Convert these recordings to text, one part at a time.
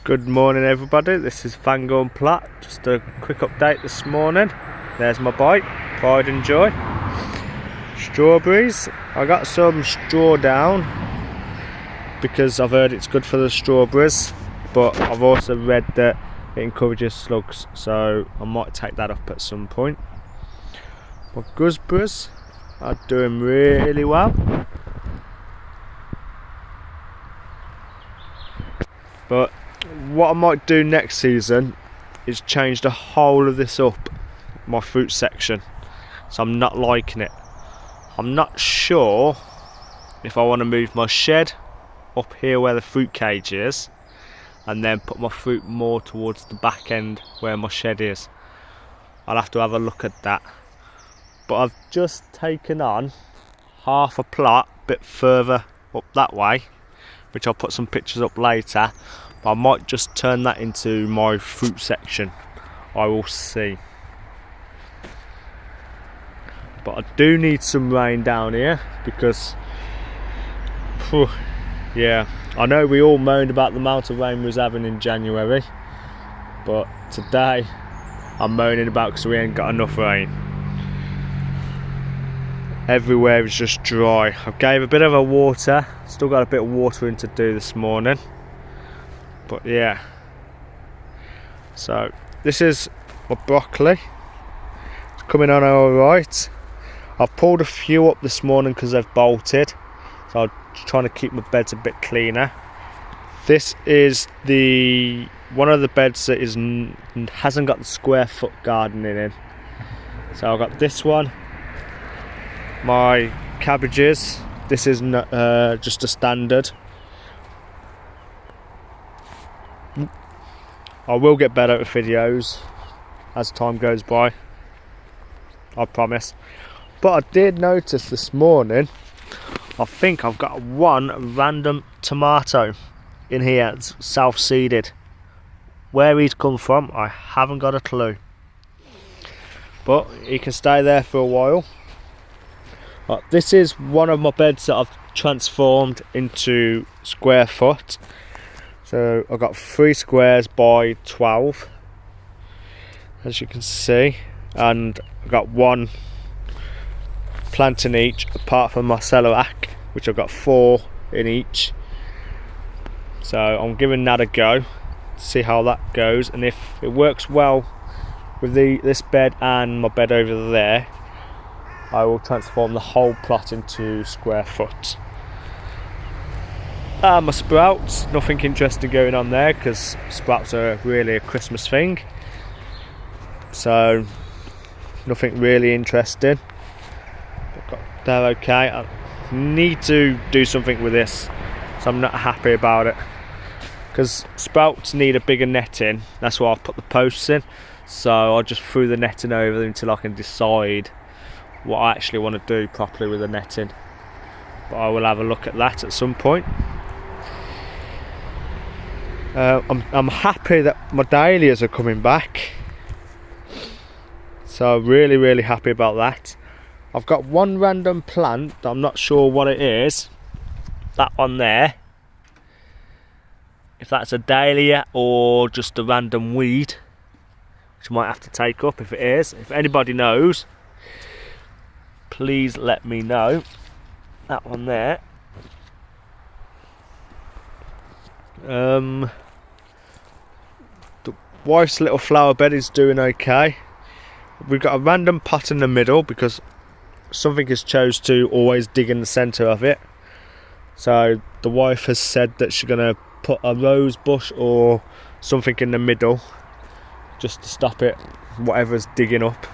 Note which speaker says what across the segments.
Speaker 1: Good morning everybody, this is Fangorn Plat. Just a quick update this morning. There's my bike, Pride and Joy. Strawberries, I got some straw down because I've heard it's good for the strawberries, but I've also read that it encourages slugs, so I might take that up at some point. My gooseberries are doing really well. But what I might do next season is change the whole of this up, my fruit section. So I'm not liking it. I'm not sure if I want to move my shed up here where the fruit cage is and then put my fruit more towards the back end where my shed is. I'll have to have a look at that. But I've just taken on half a plot a bit further up that way, which I'll put some pictures up later. But I might just turn that into my fruit section. I will see. But I do need some rain down here because, yeah, I know we all moaned about the amount of rain we was having in January, but today I'm moaning about because we ain't got enough rain. Everywhere is just dry. I gave a bit of a water, still got a bit of watering to do this morning. But yeah, so this is my broccoli. It's coming on alright. I've pulled a few up this morning because they've bolted, so I'm trying to keep my beds a bit cleaner. This is one of the beds that hasn't got the square foot gardening in. So I've got this one, my cabbages. This is just a standard. I will get better at videos as time goes by, I promise. But I did notice this morning, I think I've got one random tomato in here, it's self-seeded. Where he's come from, I haven't got a clue. But he can stay there for a while. This is one of my beds that I've transformed into square foot. So I've got 3 squares by 12, as you can see, and I've got one plant in each, apart from my celerac, which I've got 4 in each. So I'm giving that a go, see how that goes, and if it works well with this bed and my bed over there, I will transform the whole plot into square foot. My sprouts, nothing interesting going on there because sprouts are really a Christmas thing, so nothing really interesting. They're okay. I need to do something with this, so I'm not happy about it because sprouts need a bigger netting. That's why I've put the posts in, so I just threw the netting over them until I can decide what I actually want to do properly with the netting. But I will have a look at that at some point. I'm happy that my dahlias are coming back, so really happy about that. I've got one random plant that I'm not sure what it is, that one there, if that's a dahlia or just a random weed, which I might have to take up if it is. If anybody knows, please let me know. That one there. The wife's little flower bed is doing okay. We've got a random pot in the middle because something has chose to always dig in the centre of it. So the wife has said that she's going to put a rose bush or something in the middle just to stop it, whatever's digging up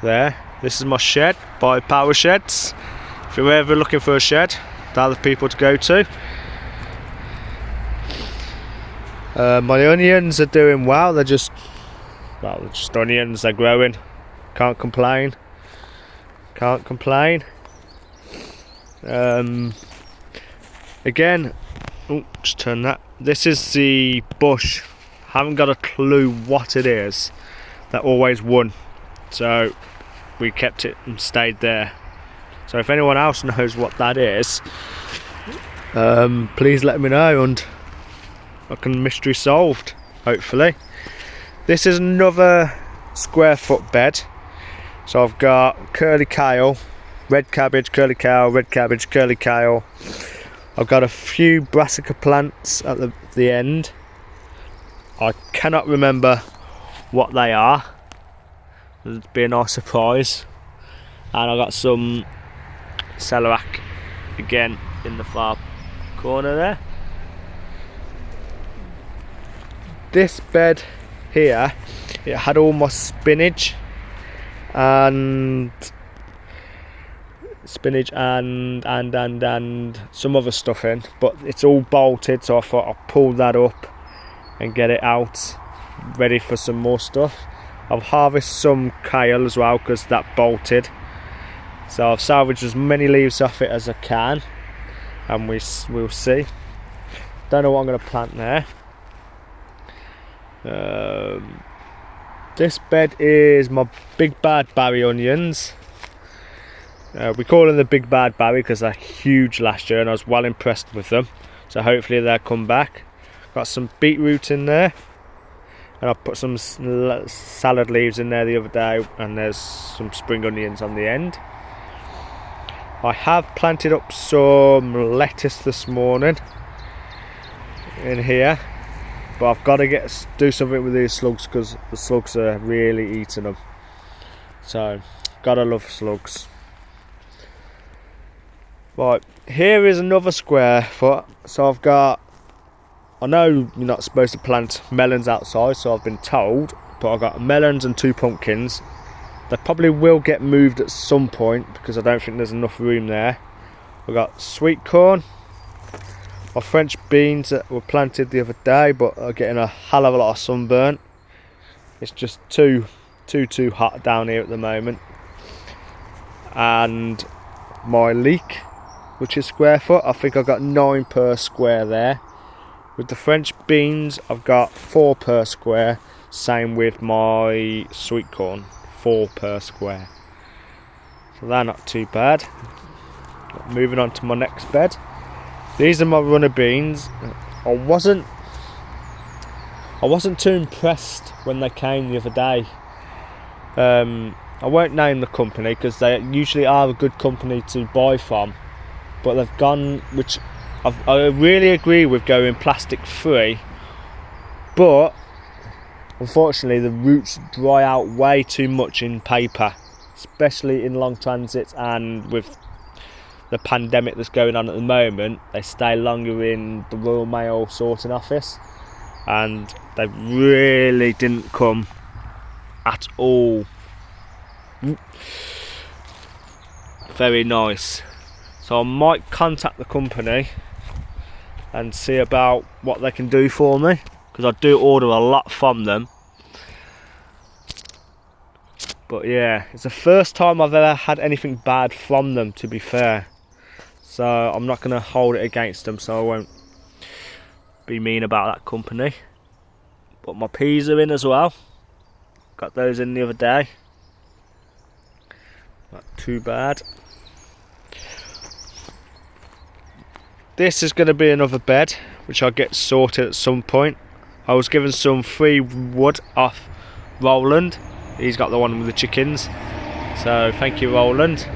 Speaker 1: there. This is my shed by Power Sheds. If you're ever looking for a shed, they're the people to go to. My onions are doing well. They're just onions. They're growing. Can't complain. Again, just turn that. This is the bush. Haven't got a clue what it is. That always won. So we kept it and stayed there. So if anyone else knows what that is, please let me know, and mystery solved, hopefully. This is another square foot bed. So I've got curly kale, red cabbage, curly kale, red cabbage, curly kale. I've got a few brassica plants at the end. I cannot remember what they are. It'll be a nice surprise. And I got some celeriac again in the far corner there. This bed here, it had all my spinach and some other stuff in, but it's all bolted, so I thought I'll pull that up and get it out ready for some more stuff. I've harvested some kale as well because that bolted, so I've salvaged as many leaves off it as I can, and we'll see. Don't know what I'm going to plant there. This bed is my big bad Barry onions. We call them the big bad Barry because they're huge last year and I was well impressed with them, so hopefully they'll come back. Got some beetroot in there, and I put some salad leaves in there the other day, and there's some spring onions on the end. I have planted up some lettuce this morning in here, but I've got to do something with these slugs because the slugs are really eating them. So, gotta love slugs. Right, here is another square foot. So I know you're not supposed to plant melons outside, so I've been told, but I've got melons and 2 pumpkins. They probably will get moved at some point because I don't think there's enough room there. I've got sweet corn, my French beans that were planted the other day but are getting a hell of a lot of sunburn. It's just too hot down here at the moment. And my leek, which is square foot, I think I've got 9 per square there. With the French beans, I've got 4 per square. Same with my sweet corn, 4 per square. So they're not too bad. Moving on to my next bed. These are my runner beans. I wasn't too impressed when they came the other day. I won't name the company because they usually are a good company to buy from, but they've gone, which I really agree with, going plastic free, but unfortunately the roots dry out way too much in paper, especially in long transits, and with the pandemic that's going on at the moment, they stay longer in the Royal Mail sorting office, and they really didn't come at all very nice. So I might contact the company and see about what they can do for me, because I do order a lot from them. But yeah, it's the first time I've ever had anything bad from them, to be fair. So I'm not going to hold it against them, so I won't be mean about that company. But my peas are in as well. Got those in the other day. Not too bad. This is going to be another bed, which I'll get sorted at some point. I was given some free wood off Roland. He's got the one with the chickens. So thank you, Roland.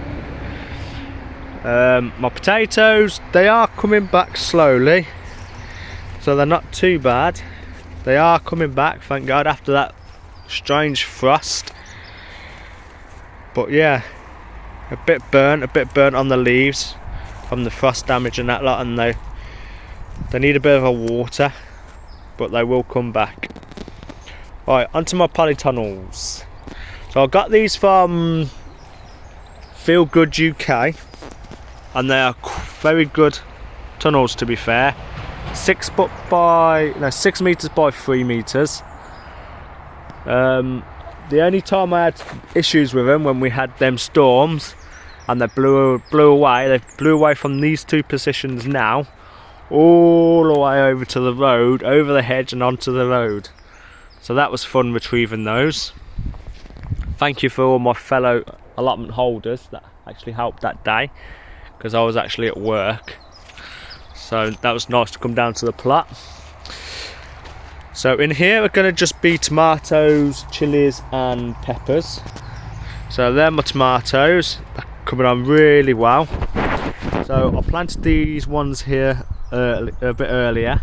Speaker 1: My potatoes, they are coming back slowly. So they're not too bad. They are coming back, thank God, after that strange frost. But yeah, a bit burnt on the leaves from the frost damage and that lot, and they need a bit of a water, but they will come back. Right, onto my polytunnels. So I got these from Feel Good UK, and they are very good tunnels, to be fair. 6 meters by 3 meters. The only time I had issues with them when we had them storms and they blew away. They blew away from these 2 positions now, all the way over to the road, over the hedge and onto the road. So that was fun retrieving those. Thank you for all my fellow allotment holders that actually helped that day, because I was actually at work. So that was nice to come down to the plot. So in here are going to just be tomatoes, chilies and peppers. So they're my tomatoes, they're coming on really well. So I planted these ones here a bit earlier,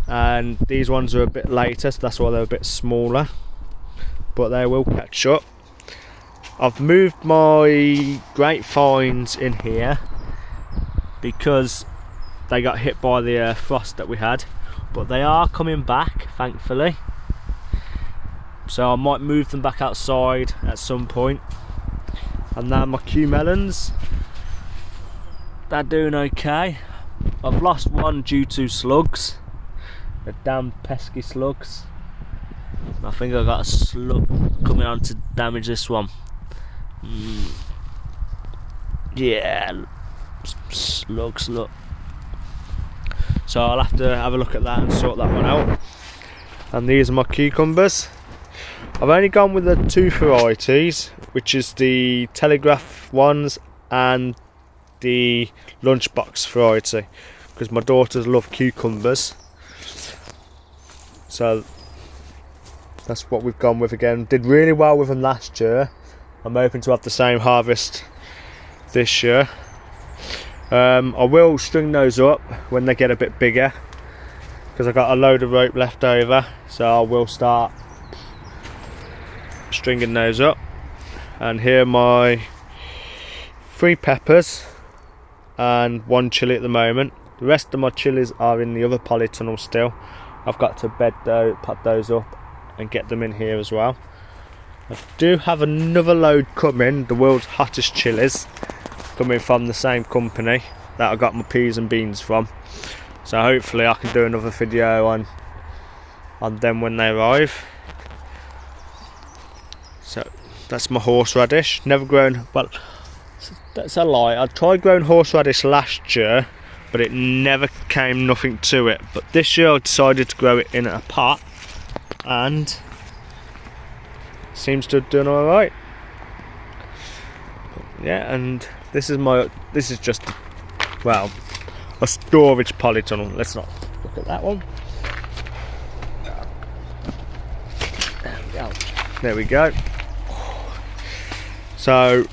Speaker 1: and these ones are a bit later, so that's why they're a bit smaller, but they will catch up. I've moved my grapevines in here because they got hit by the frost that we had, but they are coming back, thankfully. So I might move them back outside at some point. And now my Q melons, they're doing okay. I've lost one due to slugs, the damn pesky slugs. I think I got a slug coming on to damage this one. Yeah, slugs, look. So I'll have to have a look at that and sort that one out. And these are my cucumbers. I've only gone with the two varieties, which is the Telegraph ones and the Lunchbox variety, because my daughters love cucumbers. So that's what we've gone with again. Did really well with them last year. I'm hoping to have the same harvest this year. I will string those up when they get a bit bigger, because I've got a load of rope left over, so I will start stringing those up. And here are my 3 peppers and 1 chilli at the moment. The rest of my chilies are in the other polytunnel still. I've got to put those up and get them in here as well. I do have another load coming, the world's hottest chilies, coming from the same company that I got my peas and beans from. So hopefully I can do another video on them when they arrive. So that's my horseradish. Never grown, well, that's a lie. I tried growing horseradish last year, but it never came nothing to it. But this year I decided to grow it in a pot, and seems to have done all right. Yeah, and this is just, well, a storage polytunnel. Let's not look at that one. There we go. So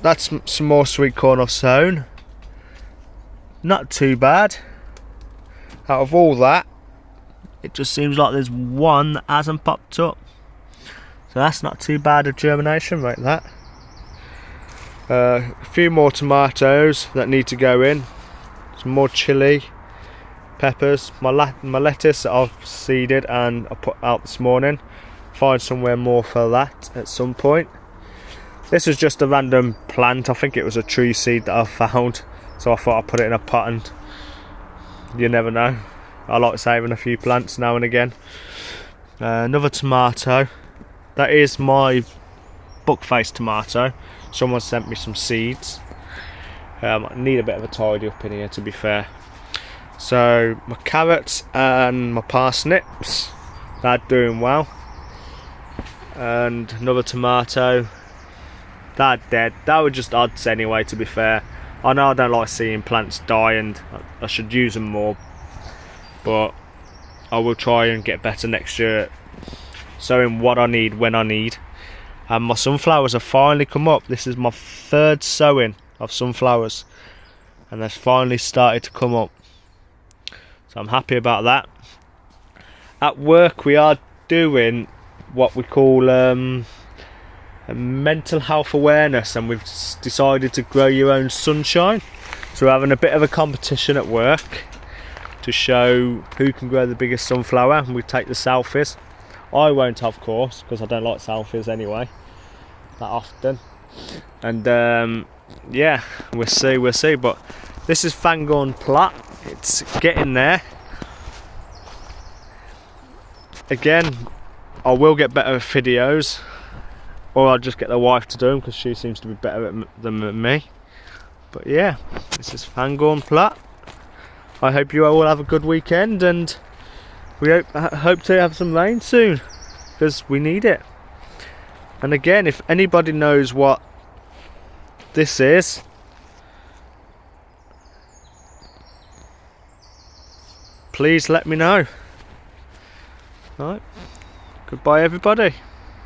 Speaker 1: that's some more sweet corn I've sown. Not too bad. Out of all that, it just seems like there's one that hasn't popped up. So that's not too bad of germination rate, that. A few more tomatoes that need to go in. Some more chilli, peppers, my lettuce that I've seeded and I put out this morning. Find somewhere more for that at some point. This was just a random plant. I think it was a tree seed that I found, so I thought I'd put it in a pot, and you never know. I like saving a few plants now and again. Another tomato. That is my buck-faced tomato. Someone sent me some seeds. I need a bit of a tidy up in here, to be fair. So my carrots and my parsnips, they're doing well. And another tomato, they're dead. They were just odds anyway, to be fair. I know I don't like seeing plants die, and I should use them more, but I will try and get better next year, sowing what I need when I need. And my sunflowers have finally come up. This is my 3rd sowing of sunflowers, and they've finally started to come up, so I'm happy about that. At work we are doing what we call a mental health awareness, and we've decided to grow your own sunshine. So we're having a bit of a competition at work to show who can grow the biggest sunflower, and we take the selfies. I won't, of course, because I don't like selfies anyway that often. And yeah, we'll see. But this is fangorn plot. It's getting there. Again, I will get better videos, or I'll just get the wife to do them, because she seems to be better at them than me. But yeah, this is fangorn plot. I hope you all have a good weekend, and we hope to have some rain soon, because we need it. And again, if anybody knows what this is, please let me know. Right. Goodbye everybody.